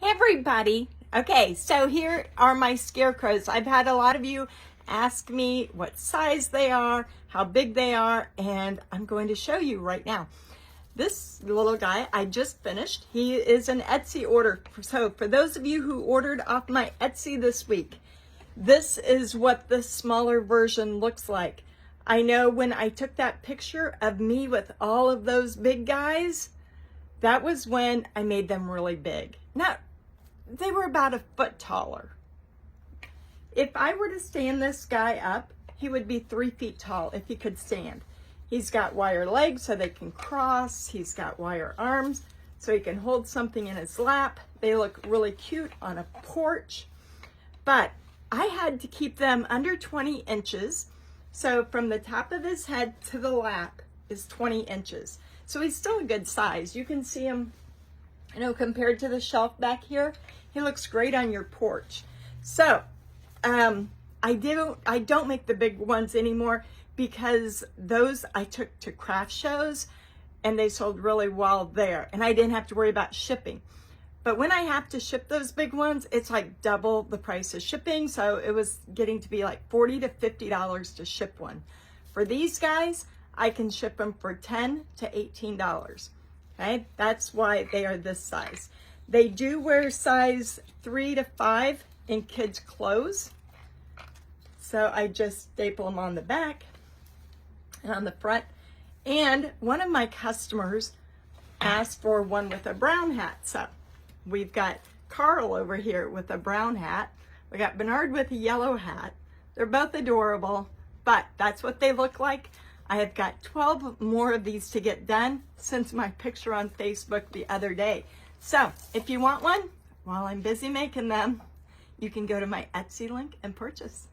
Hey everybody. Okay, so here are my scarecrows. I've had a lot of you ask me what size they are, how big they are, and I'm going to show you right now. This little guy I just finished. He is an Etsy order. So for those of you who ordered off my Etsy this week, this is what the smaller version looks like. I know when I took that picture of me with all of those big guys, that was when I made them really big. Now, they were about a foot taller. If I were to stand this guy up, he would be 3 feet tall if he could stand. He's got wire legs so they can cross. He's got wire arms so he can hold something in his lap. They look really cute on a porch. But I had to keep them under 20 inches. So from the top of his head to the lap is 20 inches. So he's still a good size. You can see him, you know, compared to the shelf back here. He looks great on your porch. So I don't make the big ones anymore because those I took to craft shows and they sold really well there. And I didn't have to worry about shipping. But when I have to ship those big ones, it's like double the price of shipping. So it was getting to be like $40 to $50 to ship one. For these guys, I can ship them for $10 to $18. Okay, that's why they are this size. They do wear size 3 to 5 in kids' clothes. So I just staple them on the back and on the front. And one of my customers asked for one with a brown hat. So we've got Carl over here with a brown hat. We got Bernard with a yellow hat. They're both adorable, but that's what they look like. I have got 12 more of these to get done since my picture on Facebook the other day. So if you want one, while I'm busy making them, you can go to my Etsy link and purchase.